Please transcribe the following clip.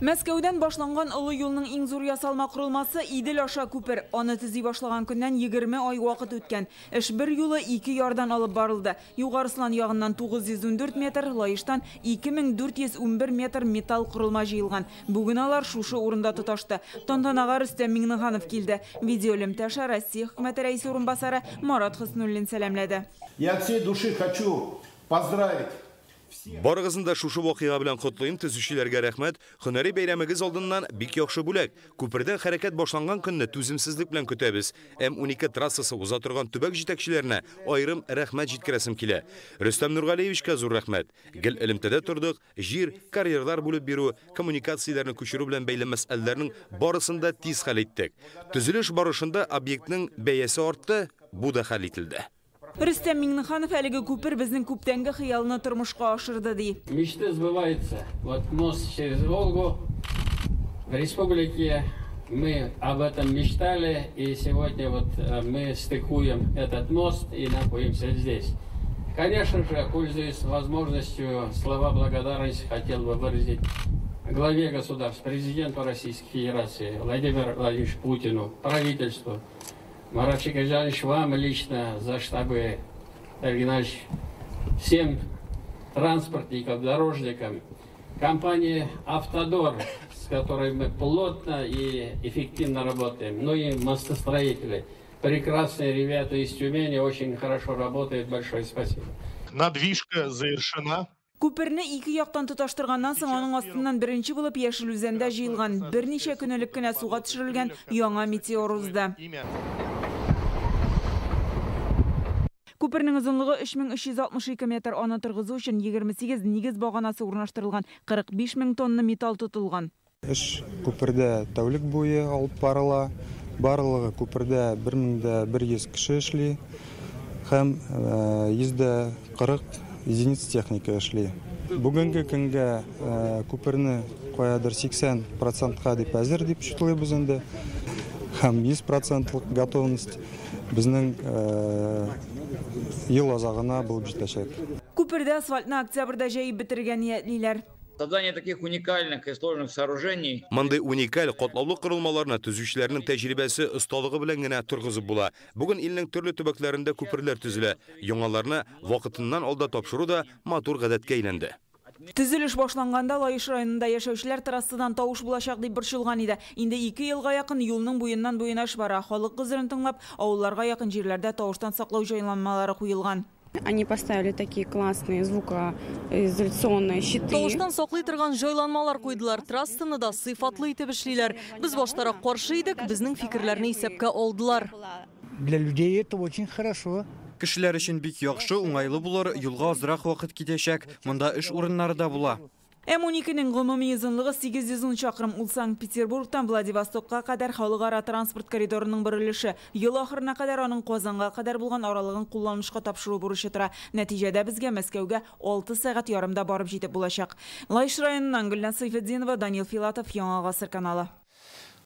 Мәскәүдән башланган олы юлның иң зур ясалма құрылмасы Идел аша күпер. Аны төзи башлаган көннән 20 ай вакыт үткән. Эш бер юлы 2 ярдан алып барылды. Югарысынан ягыннан 914 метр, лаештан 2411 метр металл құрылма җыелган. Бүген алар шушы урында тоташты. Тантанага Рөстәм Миңнеханов килде. Видеолемтәше Россия хөкүмәте рәисе урынбасары Марат Хөснуллин сәламләде. Я от всей души хочу поздравить. Барыгызында шушы вакыйга белән котлыйм, төзүчеләргә рәхмәт. Һөнәри бәйрәмегез алдыннан бик яхшы бүләк. Күпердән хәрәкәт башланган көнне түземсезлек белән көтәбез. М12 трассасы уза торган төбәк җитәкчеләренә аерым рәхмәт җиткерәсем килә. Рөстәм Нургалиевичкә зур рәхмәт. Гел элемтәдә тордык, җир, карьерлар булып бирү, коммуникацияләрне күчерү белән бәйле мәсьәләләрнең барысында тиз хәл иттек. Төзелеш барышында объектның бәясе артты, бу да хәл ителде. Рөстәм Миңнеханов әлеге күпер безнең күптәнге хыялны тормышка ашырды ди. Мечты сбываются. Вот мост через Волгу в республике. Мы об этом мечтали, и сегодня вот мы стыкуем этот мост и находимся здесь. Конечно же, пользуясь возможностью, слова благодарности хотел бы выразить главе государства, президенту Российской Федерации Владимиру Владимировичу Путину, правительству. Марат Шикаржанович, вам лично, за штабы, всем транспортникам, дорожникам, компании «Автодор», с которой мы плотно и эффективно работаем, ну и мостостроители. Прекрасные ребята из Тюмени, очень хорошо работают, большое спасибо. Надвижка завершена. Күперне ике яктан тоташтырганнан соң аның астыннан беренче булып Яшел үзәндә җыелган, берничә көнлек кенә суга төшерелгән яңа метеор узды. Күпернең озынлыгы 3362 метр, аны торгызу өчен 28 нигез баганасы урнаштырылган, 45 мең тонна металл тотылган. Эш күпердә тәүлек буе алып барыла. Барлыгы күпердә 1100 кеше эшли һәм 140 единиц техника эшли. Бүгенге көнгә күперне каядыр 80%ка дип әзер дип шутлыйбыз инде. Һәм 100%лык готовность безнең ел азагына булып җитәчәк. Күпердә асфальтны октябрьдә җәйеп бетергән ниятлиләр. Создание таких уникальных и сложных сооружений. Мондай уникаль катлаулы корылмаларны төзүчеләрнең тәҗрибәсе, осталыгы белән генә торгызып була. Бүген илнең төрле төбәкләрендә күперләр төзелә. Яңаларны вакытыннан алда тапшыру да матур гадәткә әйләнде. Төзелеш башланганда Лаеш районында яшәүчеләр трассадан тавыш булачак дип борчылган иде. Инде 2 елга якын юлның буеннан буена эш бара. Халык кызырын тыңлап, авылларга якын җирләрдә тавыштан саклау җайланмалары куелган. Они поставили такие классные звукоизоляционные щиты. Тавыштан саклый торган җайланмалар куйдылар. Трассаны да сыйфатлы итеп эшлиләр. Без баштарак каршы идек, безнең фикерләрне исәпкә алдылар. Для людей это очень хорошо. Кешеләр өчен бик яхшы, уңайлы булыр, юлга азрак вакыт китәчәк, монда эш урыннары да була. М12-нең гомуми озынлыгы 810 чакрым, ул Санкт-Петербургтан Владивостокка кадәр халыкара транспорт коридорының борылышы. Ел ахырына кадәр аның Казанга кадәр булган аралыгын кулланышка тапшыру бурычы тора. Нәтиҗәдә безгә Мәскәүгә 6 сәгать ярымда барып җитеп булачак. Лаеш районыннан Гөлназ Сайфетдинова, Данил Филатов, Яңа Гасыр каналы.